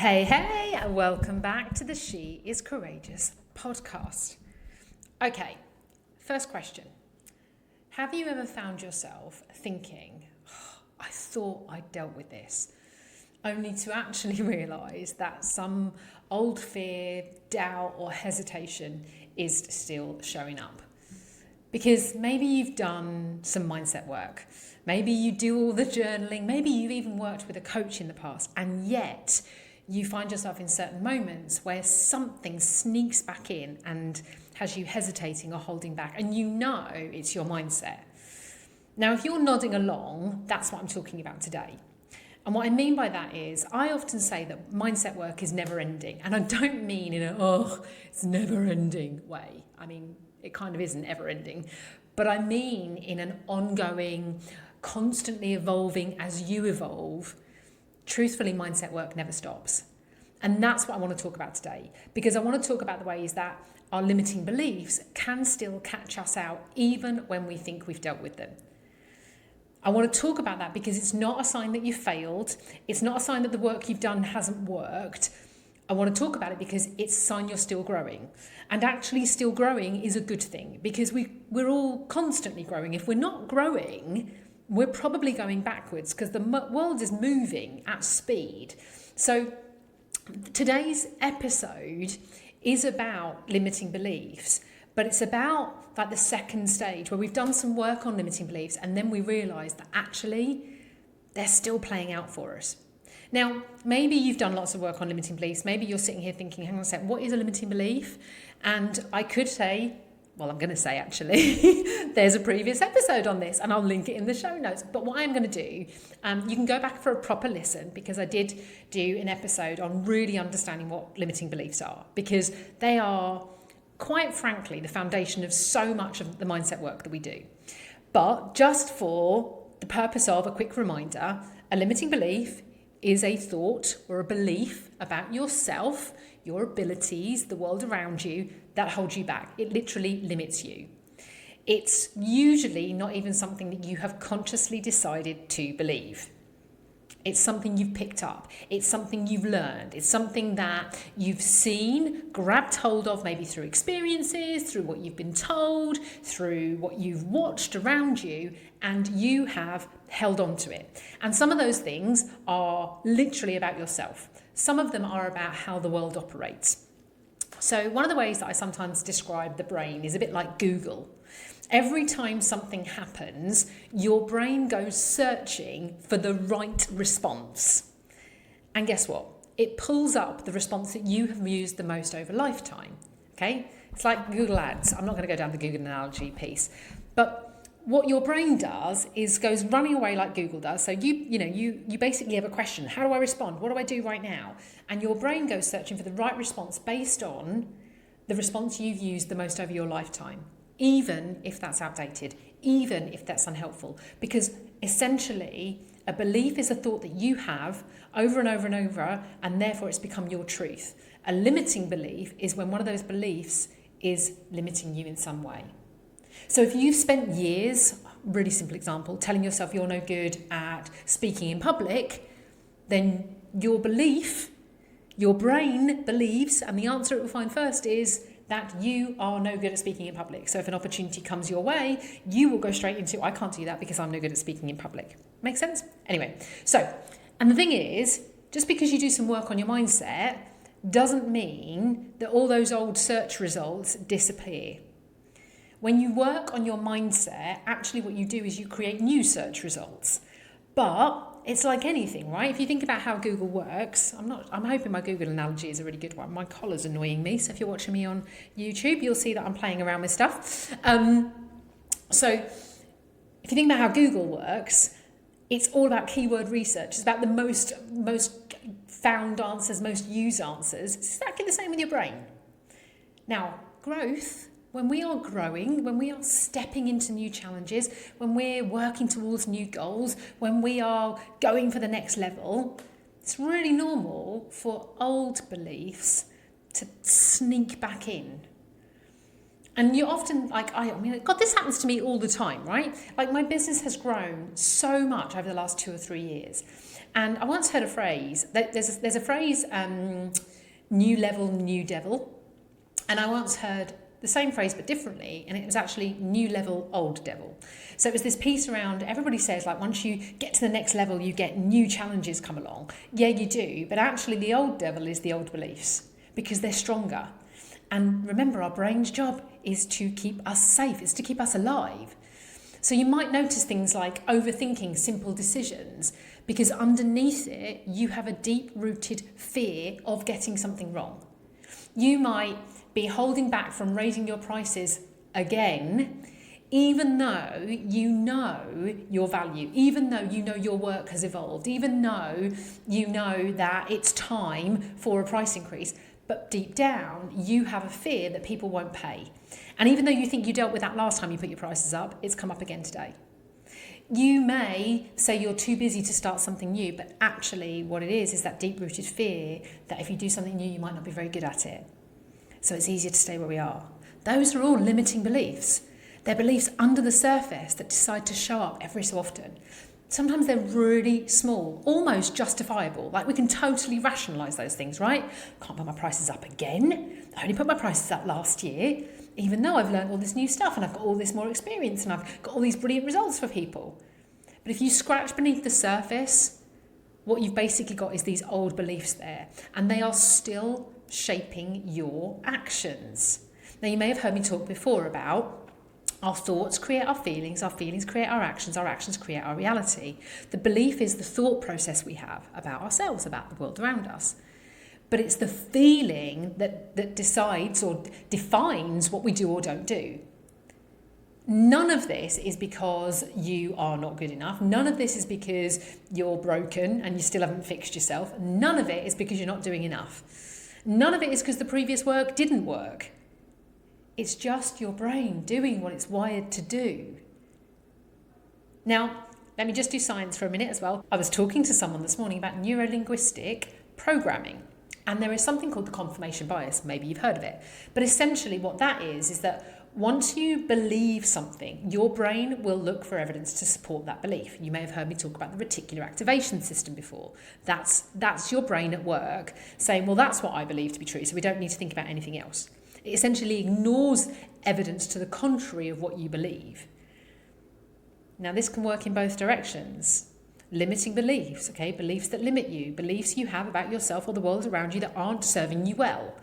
Hey, and welcome back to the She is Courageous podcast. Okay, first question. Have you ever found yourself thinking, I thought I'd dealt with this, only to actually realise that some old fear, doubt, or hesitation is still showing up? Because maybe you've done some mindset work, maybe you do all the journaling, maybe you've even worked with a coach in the past, and yet you find yourself in certain moments where something sneaks back in and has you hesitating or holding back, and you know it's your mindset. Now, if you're nodding along, that's what I'm talking about today. And what I mean by that is, I often say that mindset work is never ending. And I don't mean in it's never ending way. I mean, it kind of isn't ever ending. But I mean in an ongoing, constantly evolving as you evolve. Truthfully, mindset work never stops. And that's what I want to talk about today, because I want to talk about the ways that our limiting beliefs can still catch us out even when we think we've dealt with them. I want to talk about that because it's not a sign that you failed. It's not a sign that the work you've done hasn't worked. I want to talk about it because it's a sign you're still growing. And actually still growing is a good thing, because we're all constantly growing. If we're not growing, we're probably going backwards, because the world is moving at speed. So today's episode is about limiting beliefs, but it's about like the second stage where we've done some work on limiting beliefs and then we realise that actually they're still playing out for us. Now, maybe you've done lots of work on limiting beliefs. Maybe you're sitting here thinking, hang on a sec, what is a limiting belief? And I could say, well, I'm going to say actually, there's a previous episode on this and I'll link it in the show notes. But what I'm going to do, you can go back for a proper listen, because I did do an episode on really understanding what limiting beliefs are, because they are, quite frankly, the foundation of so much of the mindset work that we do. But just for the purpose of a quick reminder, a limiting belief is a thought or a belief about yourself, your abilities, the world around you, that holds you back. It literally limits you. It's usually not even something that you have consciously decided to believe. It's something you've picked up. It's something you've learned. It's something that you've seen, grabbed hold of, maybe through experiences, through what you've been told, through what you've watched around you, and you have held on to it. And some of those things are literally about yourself. Some of them are about how the world operates. So one of the ways that I sometimes describe the brain is a bit like Google. Every time something happens, your brain goes searching for the right response. And guess what? It pulls up the response that you have used the most over lifetime. Okay? It's like Google Ads. I'm not going to go down the Google analogy piece. But what your brain does is goes running away like Google does. So you basically have a question. How do I respond? What do I do right now? And your brain goes searching for the right response based on the response you've used the most over your lifetime, even if that's outdated, even if that's unhelpful. Because essentially, a belief is a thought that you have over and over and over, and therefore it's become your truth. A limiting belief is when one of those beliefs is limiting you in some way. So if you've spent years, really simple example, telling yourself you're no good at speaking in public, then your belief, your brain believes, and the answer it will find first is that you are no good at speaking in public. So if an opportunity comes your way, you will go straight into, I can't do that because I'm no good at speaking in public. Make sense? Anyway, so, and the thing is, just because you do some work on your mindset doesn't mean that all those old search results disappear. When you work on your mindset, actually what you do is you create new search results. But it's like anything, right? If you think about how Google works, I'm hoping my Google analogy is a really good one. My collar's annoying me, so if you're watching me on YouTube, you'll see that I'm playing around with stuff. So if you think about how Google works, it's all about keyword research. It's about the most found answers, most used answers. It's exactly the same with your brain. Now, growth, when we are growing, when we are stepping into new challenges, when we're working towards new goals, when we are going for the next level, it's really normal for old beliefs to sneak back in. And you often, God, this happens to me all the time, right? Like, my business has grown so much over the last 2 or 3 years. And I once heard a phrase, there's a phrase, new level, new devil. And I once heard the same phrase but differently, and it was actually new level, old devil. So it was this piece around, everybody says like once you get to the next level you get new challenges come along. Yeah, you do, but actually the old devil is the old beliefs because they're stronger. And remember, our brain's job is to keep us safe, it's to keep us alive. So you might notice things like overthinking simple decisions because underneath it you have a deep-rooted fear of getting something wrong. You might be holding back from raising your prices again, even though you know your value, even though you know your work has evolved, even though you know that it's time for a price increase, but deep down you have a fear that people won't pay. And even though you think you dealt with that last time you put your prices up, it's come up again today. You may say you're too busy to start something new, but actually what it is that deep-rooted fear that if you do something new, you might not be very good at it. So it's easier to stay where we are. Those are all limiting beliefs. They're beliefs under the surface that decide to show up every so often. Sometimes they're really small, almost justifiable. Like we can totally rationalise those things, right? Can't put my prices up again. I only put my prices up last year, even though I've learned all this new stuff and I've got all this more experience and I've got all these brilliant results for people. But if you scratch beneath the surface, what you've basically got is these old beliefs there, and they are still shaping your actions. Now, you may have heard me talk before about our thoughts create our feelings create our actions create our reality. The belief is the thought process we have about ourselves, about the world around us. But it's the feeling that decides or defines what we do or don't do. None of this is because you are not good enough. None of this is because you're broken and you still haven't fixed yourself. None of it is because you're not doing enough. None of it is because the previous work didn't work. It's just your brain doing what it's wired to do. Now, let me just do science for a minute as well. I was talking to someone this morning about neuro-linguistic programming, and there is something called the confirmation bias. Maybe you've heard of it. But essentially what that is that once you believe something, your brain will look for evidence to support that belief. You may have heard me talk about the reticular activation system before. That's your brain at work saying, well, that's what I believe to be true, so we don't need to think about anything else. It essentially ignores evidence to the contrary of what you believe. Now, this can work in both directions. Limiting beliefs, okay? Beliefs that limit you, beliefs you have about yourself or the world around you that aren't serving you well.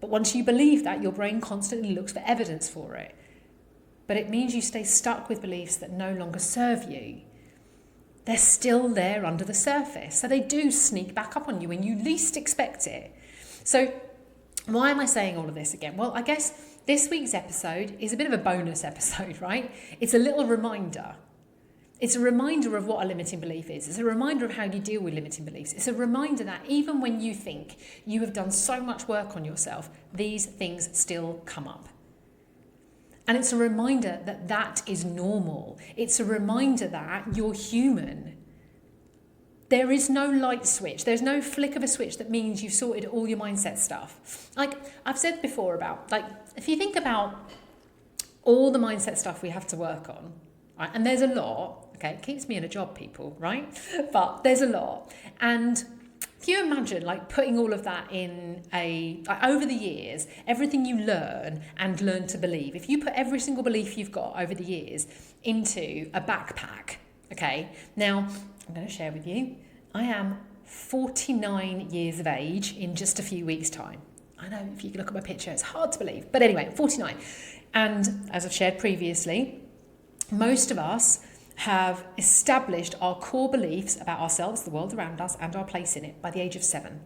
But once you believe that, your brain constantly looks for evidence for it. But it means you stay stuck with beliefs that no longer serve you. They're still there under the surface. So they do sneak back up on you when you least expect it. So why am I saying all of this again? Well, I guess this week's episode is a bit of a bonus episode, right? It's a little reminder. It's a reminder of what a limiting belief is. It's a reminder of how you deal with limiting beliefs. It's a reminder that even when you think you have done so much work on yourself, these things still come up. And it's a reminder that that is normal. It's a reminder that you're human. There is no light switch. There's no flick of a switch that means you've sorted all your mindset stuff. Like I've said before about, like, if you think about all the mindset stuff we have to work on, right, and there's a lot. Okay, it keeps me in a job, people, right? But there's a lot. And if you imagine like putting all of that in over the years, everything you learn to believe, if you put every single belief you've got over the years into a backpack, okay? Now, I'm going to share with you, I am 49 years of age in just a few weeks' time. I know if you look at my picture, it's hard to believe. But anyway, 49. And as I've shared previously, most of us have established our core beliefs about ourselves, the world around us, and our place in it by the age of 7.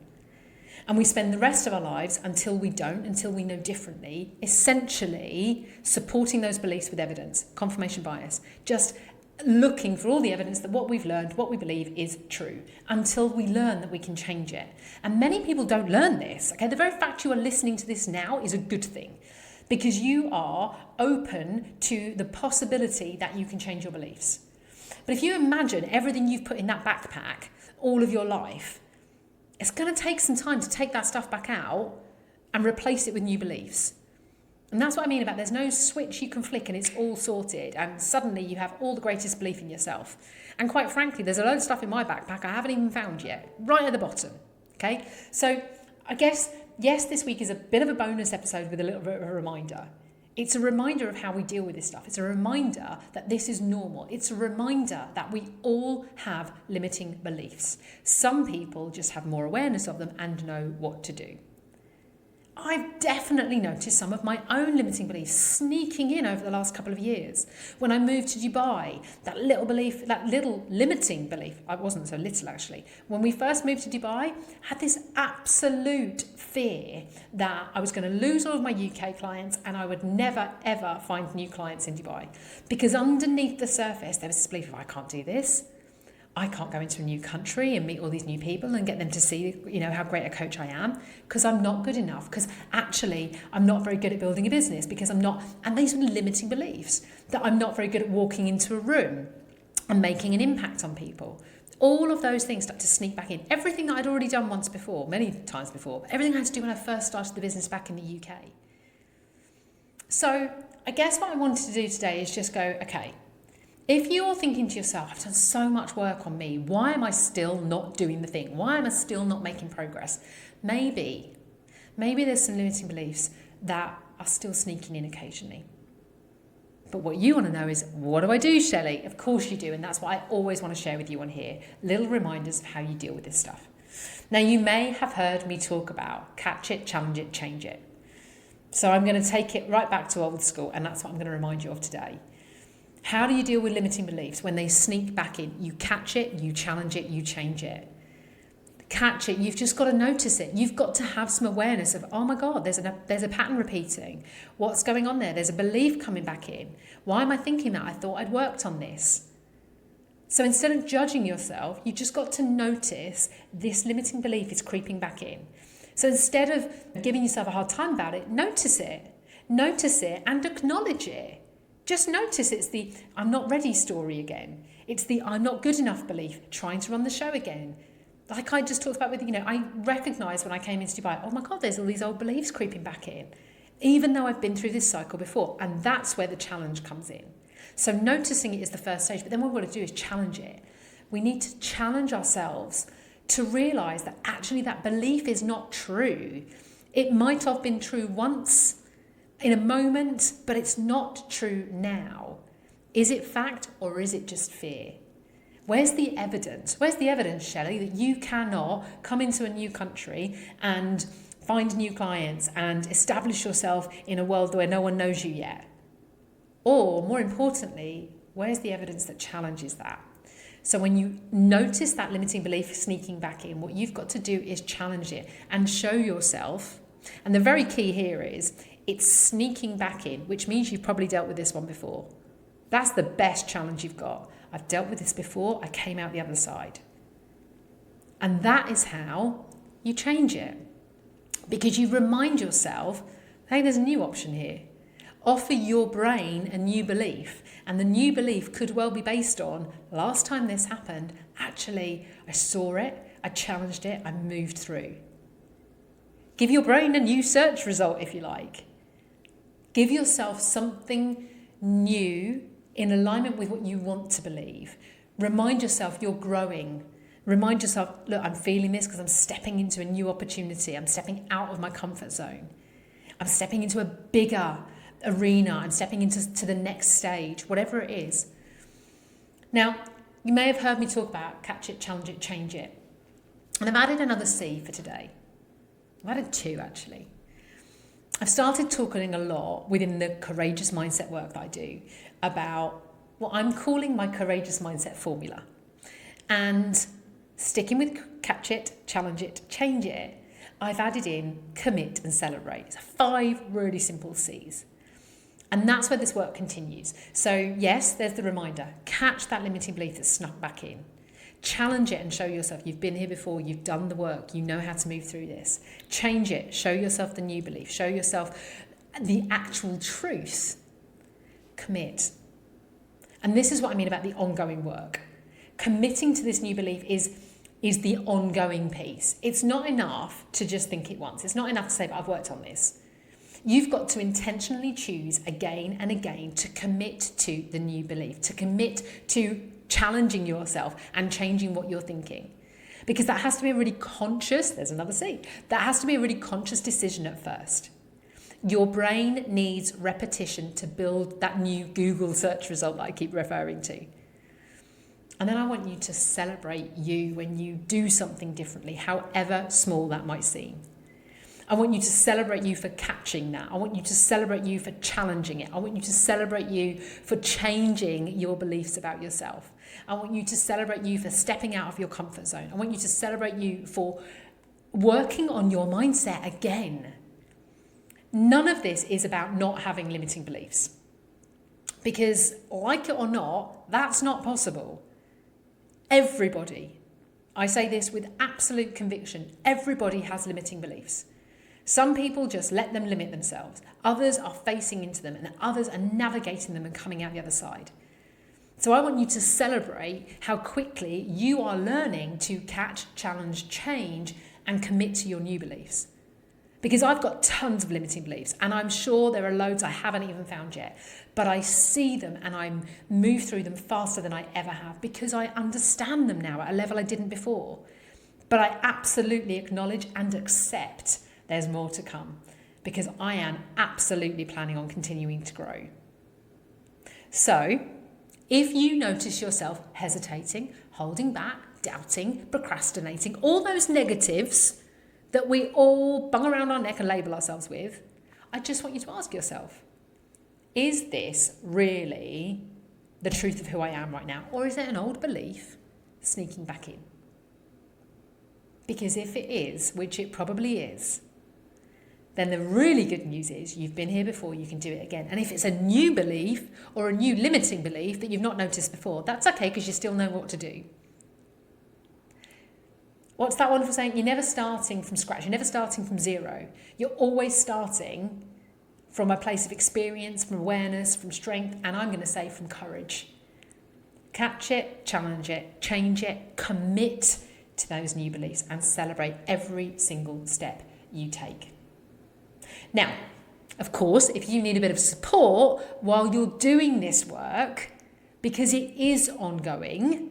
And we spend the rest of our lives until we don't, until we know differently, essentially supporting those beliefs with evidence, confirmation bias, just looking for all the evidence that what we've learned, what we believe is true, until we learn that we can change it. And many people don't learn this, okay? The very fact you are listening to this now is a good thing, because you are open to the possibility that you can change your beliefs. But if you imagine everything you've put in that backpack all of your life, it's going to take some time to take that stuff back out and replace it with new beliefs. And that's what I mean about there's no switch you can flick and it's all sorted and suddenly you have all the greatest belief in yourself. And quite frankly, there's a load of stuff in my backpack I haven't even found yet, right at the bottom. Okay, so I guess, yes, this week is a bit of a bonus episode with a little bit of a reminder. It's a reminder of how we deal with this stuff. It's a reminder that this is normal. It's a reminder that we all have limiting beliefs. Some people just have more awareness of them and know what to do. I've definitely noticed some of my own limiting beliefs sneaking in over the last couple of years. When I moved to Dubai, that little limiting belief, I wasn't so little actually, when we first moved to Dubai, I had this absolute fear that I was going to lose all of my UK clients and I would never ever find new clients in Dubai. Because underneath the surface, there was this belief of I can't do this. I can't go into a new country and meet all these new people and get them to see, how great a coach I am, because I'm not good enough, because actually I'm not very good at building a business, because I'm not, and these are limiting beliefs, that I'm not very good at walking into a room and making an impact on people. All of those things start to sneak back in. Everything that I'd already done once before, many times before, everything I had to do when I first started the business back in the UK. So I guess what I wanted to do today is just go, okay, if you're thinking to yourself, I've done so much work on me, why am I still not doing the thing? Why am I still not making progress? Maybe there's some limiting beliefs that are still sneaking in occasionally. But what you want to know is, what do I do, Shelley? Of course you do, and that's what I always want to share with you on here. Little reminders of how you deal with this stuff. Now, you may have heard me talk about catch it, challenge it, change it. So I'm going to take it right back to old school, and that's what I'm going to remind you of today. How do you deal with limiting beliefs when they sneak back in? You catch it, you challenge it, you change it. Catch it, you've just got to notice it. You've got to have some awareness of, oh my God, there's a pattern repeating. What's going on there? There's a belief coming back in. Why am I thinking that? I thought I'd worked on this. So instead of judging yourself, you've just got to notice this limiting belief is creeping back in. So instead of giving yourself a hard time about it, notice it. Notice it and acknowledge it. Just notice it's the I'm not ready story again. It's the I'm not good enough belief trying to run the show again. Like I just talked about with, I recognised when I came into Dubai, oh my God, there's all these old beliefs creeping back in, even though I've been through this cycle before. And that's where the challenge comes in. So noticing it is the first stage, but then what we've got to do is challenge it. We need to challenge ourselves to realise that actually that belief is not true. It might have been true once, in a moment, but it's not true now. Is it fact or is it just fear? Where's the evidence? Where's the evidence, Shelley, that you cannot come into a new country and find new clients and establish yourself in a world where no one knows you yet? Or, more importantly, where's the evidence that challenges that? So when you notice that limiting belief sneaking back in, what you've got to do is challenge it and show yourself. And the very key here is it's sneaking back in, which means you've probably dealt with this one before. That's the best challenge you've got. I've dealt with this before. I came out the other side. And that is how you change it. Because you remind yourself, hey, there's a new option here. Offer your brain a new belief. And the new belief could well be based on, last time this happened, actually, I saw it, I challenged it, I moved through. Give your brain a new search result, if you like. Give yourself something new in alignment with what you want to believe. Remind yourself you're growing. Remind yourself, look, I'm feeling this because I'm stepping into a new opportunity. I'm stepping out of my comfort zone. I'm stepping into a bigger arena. I'm stepping into the next stage, whatever it is. Now, you may have heard me talk about catch it, challenge it, change it. And I've added another C for today. I've added 2, actually. I've started talking a lot within the courageous mindset work that I do about what I'm calling my courageous mindset formula. And sticking with catch it, challenge it, change it, I've added in commit and celebrate. It's 5 really simple C's. And that's where this work continues. So yes, there's the reminder. Catch that limiting belief that's snuck back in. Challenge it and show yourself you've been here before, you've done the work, you know how to move through this. Change it, show yourself the new belief, show yourself the actual truth. Commit. And this is what I mean about the ongoing work. Committing to this new belief is the ongoing piece. It's not enough to just think it once. It's not enough to say, but I've worked on this. You've got to intentionally choose again and again to commit to the new belief, to commit to challenging yourself and changing what you're thinking. Because that has to be a really conscious, there's another C, that has to be a really conscious decision at first. Your brain needs repetition to build that new Google search result that I keep referring to. And then I want you to celebrate you when you do something differently, however small that might seem. I want you to celebrate you for catching that. I want you to celebrate you for challenging it. I want you to celebrate you for changing your beliefs about yourself. I want you to celebrate you for stepping out of your comfort zone. I want you to celebrate you for working on your mindset again. None of this is about not having limiting beliefs. Because, like it or not, that's not possible. Everybody, I say this with absolute conviction, everybody has limiting beliefs. Some people just let them limit themselves. Others are facing into them, and others are navigating them and coming out the other side. So I want you to celebrate how quickly you are learning to catch, challenge, change, and commit to your new beliefs. Because I've got tons of limiting beliefs, and I'm sure there are loads I haven't even found yet. But I see them and I move through them faster than I ever have because I understand them now at a level I didn't before. But I absolutely acknowledge and accept there's more to come because I am absolutely planning on continuing to grow. So, if you notice yourself hesitating, holding back, doubting, procrastinating, all those negatives that we all bung around our neck and label ourselves with, I just want you to ask yourself, is this really the truth of who I am right now? Or is it an old belief sneaking back in? Because if it is, which it probably is, then the really good news is you've been here before, you can do it again. And if it's a new belief or a new limiting belief that you've not noticed before, that's okay because you still know what to do. What's that wonderful saying? You're never starting from scratch. You're never starting from zero. You're always starting from a place of experience, from awareness, from strength, and I'm going to say from courage. Catch it, challenge it, change it, commit to those new beliefs and celebrate every single step you take. Now, of course, if you need a bit of support while you're doing this work, because it is ongoing,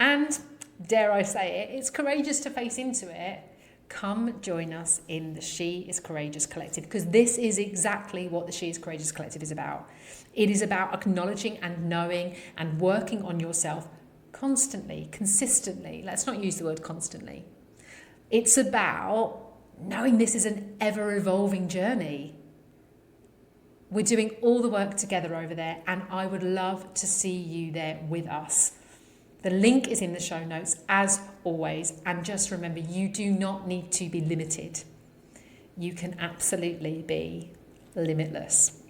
and dare I say it, it's courageous to face into it, come join us in the She is Courageous Collective, because this is exactly what the She is Courageous Collective is about. It is about acknowledging and knowing and working on yourself constantly, consistently. Let's not use the word constantly. It's about knowing this is an ever-evolving journey. We're doing all the work together over there, and I would love to see you there with us. The link is in the show notes, as always, and just remember, you do not need to be limited. You can absolutely be limitless.